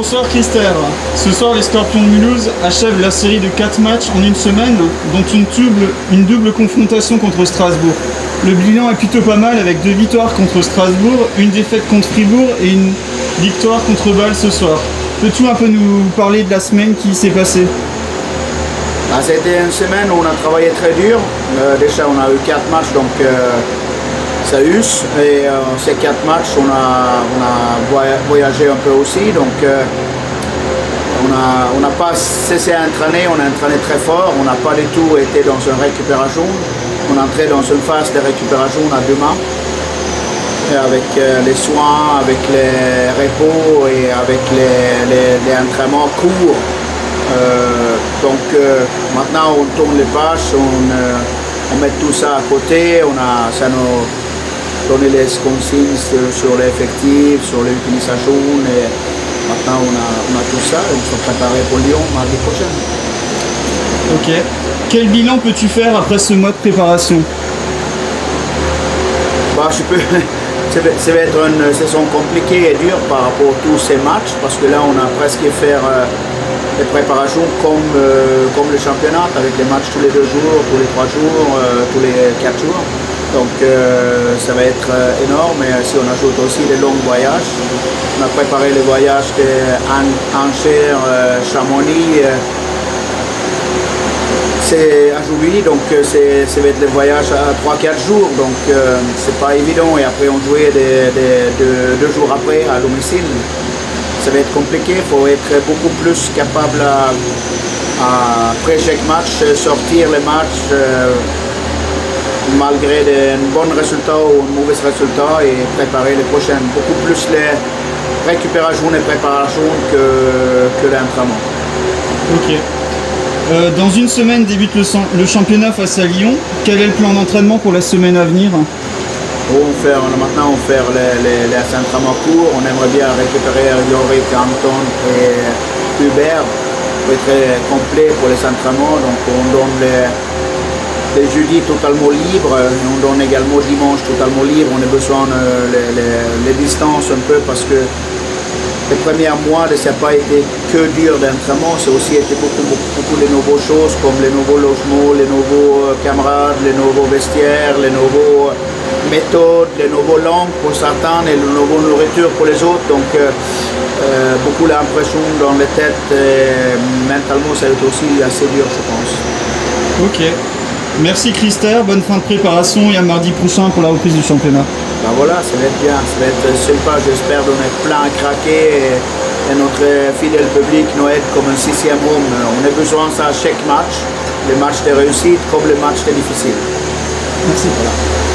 Bonsoir Christer. Ce soir, les Scorpions de Mulhouse achèvent la série de 4 matchs en une semaine, dont une double confrontation contre Strasbourg. Le bilan est plutôt pas mal avec 2 victoires contre Strasbourg, une défaite contre Fribourg et une victoire contre Bâle ce soir. Peux-tu un peu nous parler de la semaine qui s'est passée? C'était une semaine où on a travaillé très dur. Déjà, on a eu 4 matchs, donc ça use. Et ces 4 matchs, on a voyagé un peu aussi. Donc, on n'a pas cessé à entraîner. On a entraîné très fort. On n'a pas du tout été dans une récupération. On est entré dans une phase de récupération à demain. Et avec les soins, avec les repos et avec les entraînements courts. Donc maintenant on tourne les pages, on met tout ça à côté, ça nous donne les consignes sur l'effectif, sur l'utilisation et maintenant on a tout ça et on se prépare pour Lyon mardi prochain. Ok. Quel bilan peux-tu faire après ce mois de préparation? Ça va être une saison compliquée et dure par rapport à tous ces matchs parce que là on a presque fait les préparations comme le championnat avec les matchs tous les 2 jours, tous les 3 jours, tous les 4 jours. Donc ça va être énorme et si on ajoute aussi les longs voyages, on a préparé les voyages d'Angers, Chamonix, c'est à Jouy, donc ça va être les voyages à 3-4 jours, donc c'est pas évident et après on jouait 2 jours après à domicile. Ça va être compliqué, il faut être beaucoup plus capable après chaque match, sortir les matchs malgré de bons résultats ou un mauvais résultat et préparer les prochaines. Beaucoup plus les récupérations et préparations que l'entraînement. Ok. Dans une semaine débute le championnat face à Lyon. Quel est le plan d'entraînement pour la semaine à venir? Maintenant on fait les entraînements courts, on aimerait bien récupérer Yorick, Anton et Hubert pour être complet pour les entraînements, donc on donne les jeudis totalement libres, on donne également dimanche totalement libre, on a besoin les distances un peu parce que les premiers mois ça n'a pas été que dur d'entraînement, ça a aussi été beaucoup de nouvelles choses comme les nouveaux logements, les nouveaux camarades, les nouveaux vestiaires, les nouveaux méthodes, les nouveaux langues pour certains et les nouveaux nourritures pour les autres. Donc beaucoup d'impression dans les têtes et mentalement ça va être aussi assez dur je pense. Ok. Merci Christer, bonne fin de préparation et à mardi prochain pour la reprise du championnat. Ben voilà, ça va être bien, ça va être sympa, j'espère qu'on est plein à craquer et notre fidèle public nous aide comme un 6e homme. On a besoin de ça à chaque match, les matchs de réussite comme les matchs de difficiles. Merci. Voilà.